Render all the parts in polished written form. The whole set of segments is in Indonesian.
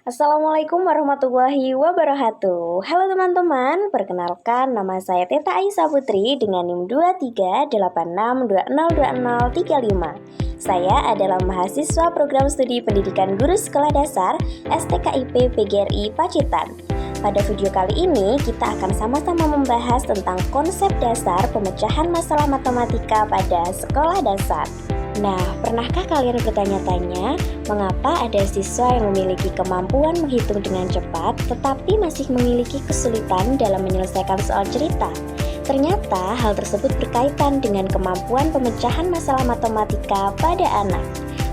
Assalamualaikum warahmatullahi wabarakatuh. Halo teman-teman, perkenalkan nama saya Teta Aisyah Putri dengan NIM 2386202035. Saya adalah mahasiswa program studi pendidikan guru sekolah dasar STKIP PGRI Pacitan. Pada video kali ini kita akan sama-sama membahas tentang konsep dasar pemecahan masalah matematika pada sekolah dasar. Nah, pernahkah kalian bertanya-tanya mengapa ada siswa yang memiliki kemampuan menghitung dengan cepat tetapi masih memiliki kesulitan dalam menyelesaikan soal cerita? Ternyata hal tersebut berkaitan dengan kemampuan pemecahan masalah matematika pada anak.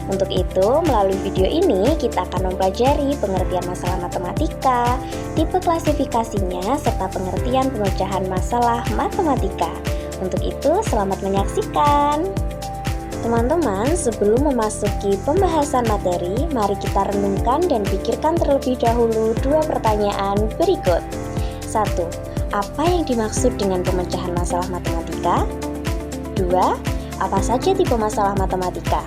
Untuk itu, melalui video ini kita akan mempelajari pengertian masalah matematika, tipe klasifikasinya, serta pengertian pemecahan masalah matematika. Untuk itu, selamat menyaksikan! Teman-teman, sebelum memasuki pembahasan materi, mari kita renungkan dan pikirkan terlebih dahulu dua pertanyaan berikut. 1. Apa yang dimaksud dengan pemecahan masalah matematika? 2. Apa saja tipe masalah matematika?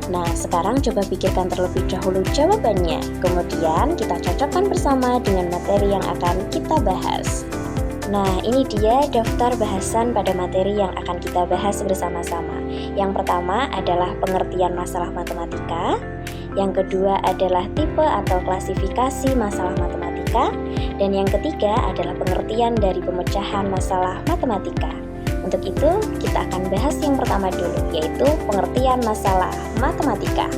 Nah, sekarang coba pikirkan terlebih dahulu jawabannya. Kemudian kita cocokkan bersama dengan materi yang akan kita bahas. Nah, ini dia daftar bahasan pada materi yang akan kita bahas bersama-sama. Yang pertama adalah pengertian masalah matematika. Yang kedua adalah tipe atau klasifikasi masalah matematika. Dan yang ketiga adalah pengertian dari pemecahan masalah matematika. Untuk itu, kita akan bahas yang pertama dulu, yaitu pengertian masalah matematika.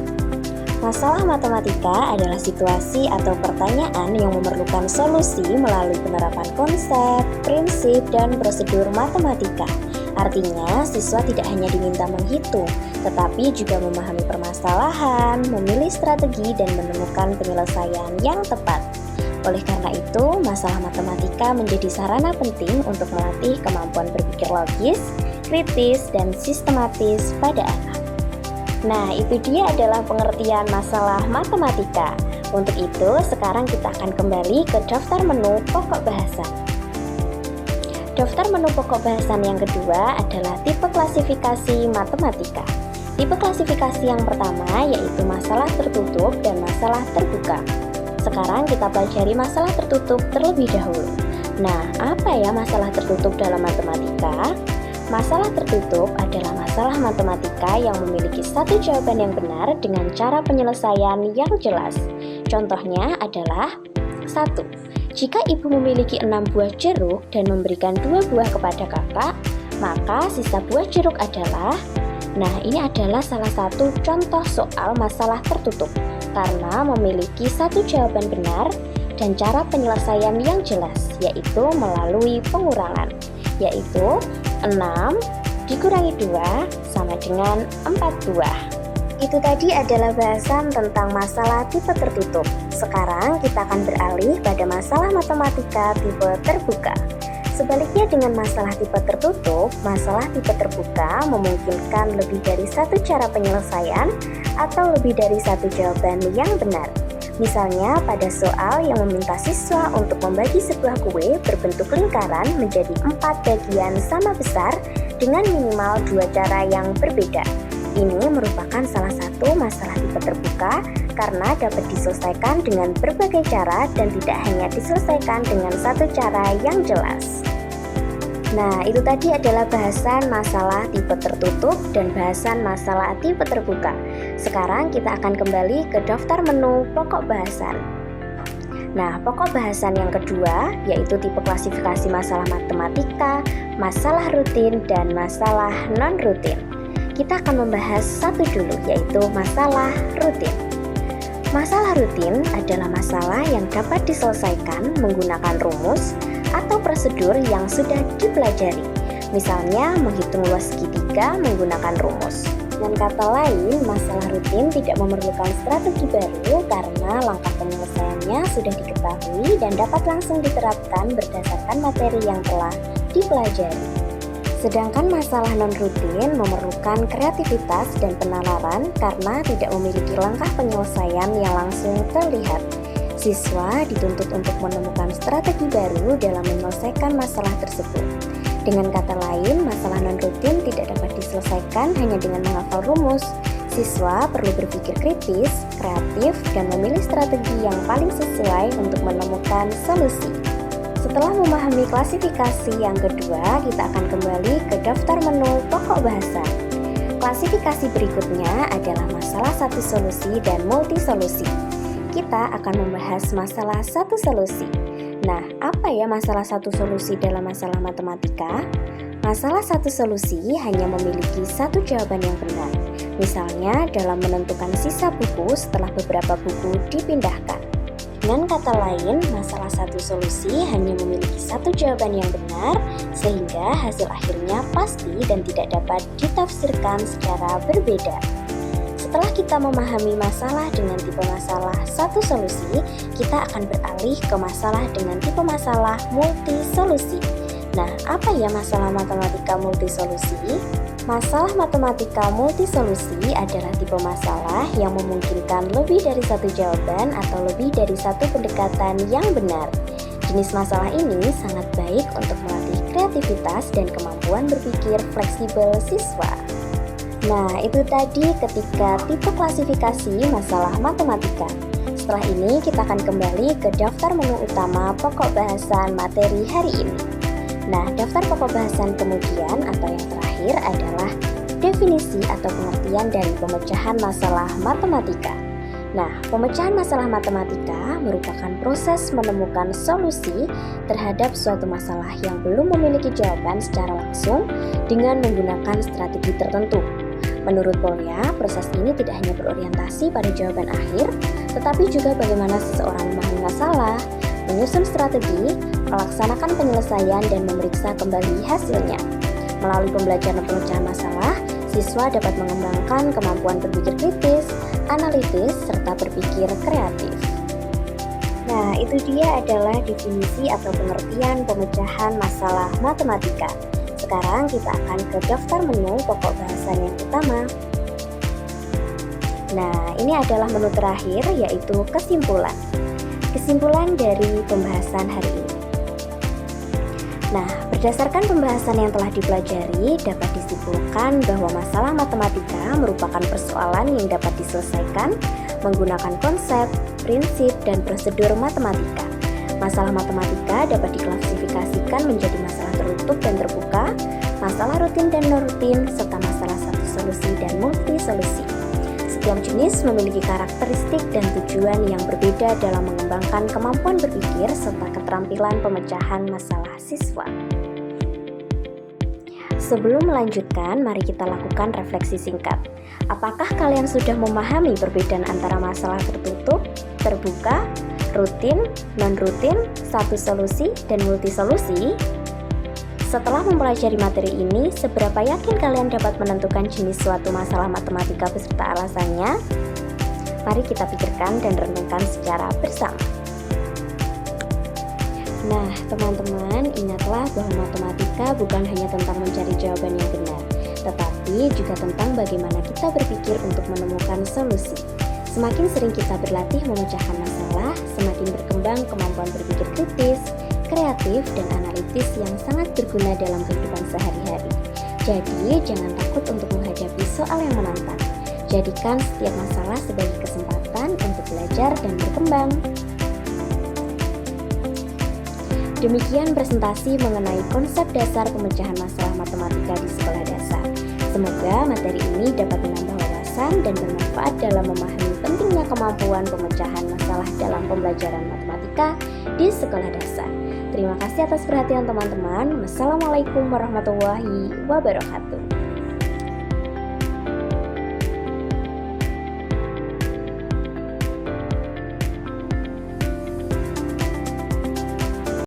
Masalah matematika adalah situasi atau pertanyaan yang memerlukan solusi melalui penerapan konsep, prinsip, dan prosedur matematika. Artinya, siswa tidak hanya diminta menghitung, tetapi juga memahami permasalahan, memilih strategi, dan menemukan penyelesaian yang tepat. Oleh karena itu, masalah matematika menjadi sarana penting untuk melatih kemampuan berpikir logis, kritis, dan sistematis pada anak. Nah, itu dia adalah pengertian masalah matematika. Untuk itu, sekarang kita akan kembali ke daftar menu pokok bahasan. Daftar menu pokok bahasan yang kedua adalah tipe klasifikasi matematika. Tipe klasifikasi yang pertama yaitu masalah tertutup dan masalah terbuka. Sekarang kita pelajari masalah tertutup terlebih dahulu. Nah, apa ya masalah tertutup dalam matematika? Masalah tertutup adalah masalah matematika yang memiliki satu jawaban yang benar dengan cara penyelesaian yang jelas. Contohnya adalah 1. Jika ibu memiliki 6 buah jeruk dan memberikan 2 buah kepada kakak, maka sisa buah jeruk adalah... Nah, ini adalah salah satu contoh soal masalah tertutup karena memiliki satu jawaban benar dan cara penyelesaian yang jelas, yaitu melalui pengurangan, yaitu 6 dikurangi 2 sama dengan 4 buah. Itu tadi adalah bahasan tentang masalah tipe tertutup. Sekarang kita akan beralih pada masalah matematika tipe terbuka. Sebaliknya dengan masalah tipe tertutup, masalah tipe terbuka memungkinkan lebih dari satu cara penyelesaian atau lebih dari satu jawaban yang benar. Misalnya pada soal yang meminta siswa untuk membagi sebuah kue berbentuk lingkaran menjadi 4 bagian sama besar dengan minimal 2 cara yang berbeda. Ini merupakan salah satu masalah tipe terbuka karena dapat diselesaikan dengan berbagai cara dan tidak hanya diselesaikan dengan satu cara yang jelas. Nah, itu tadi adalah bahasan masalah tipe tertutup dan bahasan masalah tipe terbuka. Sekarang kita akan kembali ke daftar menu pokok bahasan. Nah, pokok bahasan yang kedua yaitu tipe klasifikasi masalah matematika, masalah rutin, dan masalah non-rutin. Kita akan membahas satu dulu, yaitu masalah rutin. Masalah rutin adalah masalah yang dapat diselesaikan menggunakan rumus atau prosedur yang sudah dipelajari. Misalnya, menghitung luas segitiga menggunakan rumus. Dengan kata lain, masalah rutin tidak memerlukan strategi baru karena langkah penyelesaiannya sudah diketahui dan dapat langsung diterapkan berdasarkan materi yang telah dipelajari. Sedangkan masalah non-rutin memerlukan kreativitas dan penalaran karena tidak memiliki langkah penyelesaian yang langsung terlihat. Siswa dituntut untuk menemukan strategi baru dalam menyelesaikan masalah tersebut. Dengan kata lain, masalah non-rutin tidak dapat diselesaikan hanya dengan menghafal rumus. Siswa perlu berpikir kritis, kreatif, dan memilih strategi yang paling sesuai untuk menemukan solusi. Setelah memahami klasifikasi yang kedua, kita akan kembali ke daftar menu pokok bahasa. Klasifikasi berikutnya adalah masalah satu solusi dan multi solusi. Kita akan membahas masalah satu solusi. Nah, apa ya masalah satu solusi dalam masalah matematika? Masalah satu solusi hanya memiliki satu jawaban yang benar. Misalnya dalam menentukan sisa buku setelah beberapa buku dipindahkan. Dengan kata lain, masalah satu solusi hanya memiliki satu jawaban yang benar, sehingga hasil akhirnya pasti dan tidak dapat ditafsirkan secara berbeda. Setelah kita memahami masalah dengan tipe masalah satu solusi, kita akan beralih ke masalah dengan tipe masalah multi solusi. Nah, apa ya masalah matematika multi solusi? Masalah matematika multi solusi adalah tipe masalah yang memungkinkan lebih dari satu jawaban atau lebih dari satu pendekatan yang benar. Jenis masalah ini sangat baik untuk melatih kreativitas dan kemampuan berpikir fleksibel siswa. Nah, itu tadi ketika tipe klasifikasi masalah matematika. Setelah ini kita akan kembali ke daftar menu utama pokok bahasan materi hari ini. Nah, daftar pokok bahasan kemudian atau yang terakhir adalah definisi atau pengertian dari pemecahan masalah matematika. Nah, pemecahan masalah matematika merupakan proses menemukan solusi terhadap suatu masalah yang belum memiliki jawaban secara langsung dengan menggunakan strategi tertentu. Menurut Polya, proses ini tidak hanya berorientasi pada jawaban akhir, tetapi juga bagaimana seseorang memahami masalah, menyusun strategi, melaksanakan penyelesaian, dan memeriksa kembali hasilnya. Melalui pembelajaran pemecahan masalah, siswa dapat mengembangkan kemampuan berpikir kritis, analitis, serta berpikir kreatif. Nah, itu dia adalah definisi atau pengertian pemecahan masalah matematika. Sekarang kita akan ke daftar menu pokok bahasan yang utama. Nah, ini adalah menu terakhir, yaitu kesimpulan. Kesimpulan dari pembahasan hari ini. Nah, berdasarkan pembahasan yang telah dipelajari, dapat disimpulkan bahwa masalah matematika merupakan persoalan yang dapat diselesaikan menggunakan konsep, prinsip, dan prosedur matematika. Masalah matematika dapat diklasifikasikan menjadi masalah tertutup dan terbuka, masalah rutin dan non-rutin, serta masalah satu solusi dan multi solusi. Setiap jenis memiliki karakteristik dan tujuan yang berbeda dalam mengembangkan kemampuan berpikir serta keterampilan pemecahan masalah siswa. Sebelum melanjutkan, mari kita lakukan refleksi singkat. Apakah kalian sudah memahami perbedaan antara masalah tertutup, terbuka, rutin, non-rutin, satu solusi, dan multi solusi? Setelah mempelajari materi ini, seberapa yakin kalian dapat menentukan jenis suatu masalah matematika beserta alasannya? Mari kita pikirkan dan renungkan secara bersama. Nah, teman-teman, ingatlah bahwa matematika bukan hanya tentang mencari jawaban yang benar, tetapi juga tentang bagaimana kita berpikir untuk menemukan solusi. Semakin sering kita berlatih memecahkan masalah, semakin berkembang kemampuan berpikir kritis, kreatif, dan analitis yang sangat berguna dalam kehidupan sehari-hari. Jadi, jangan takut untuk menghadapi soal yang menantang. Jadikan setiap masalah sebagai kesempatan untuk belajar dan berkembang. Demikian presentasi mengenai konsep dasar pemecahan masalah matematika di sekolah dasar. Semoga materi ini dapat menambah wawasan dan bermanfaat dalam memahami pentingnya kemampuan pemecahan masalah dalam pembelajaran matematika di sekolah dasar. Terima kasih atas perhatian teman-teman. Wassalamualaikum warahmatullahi wabarakatuh.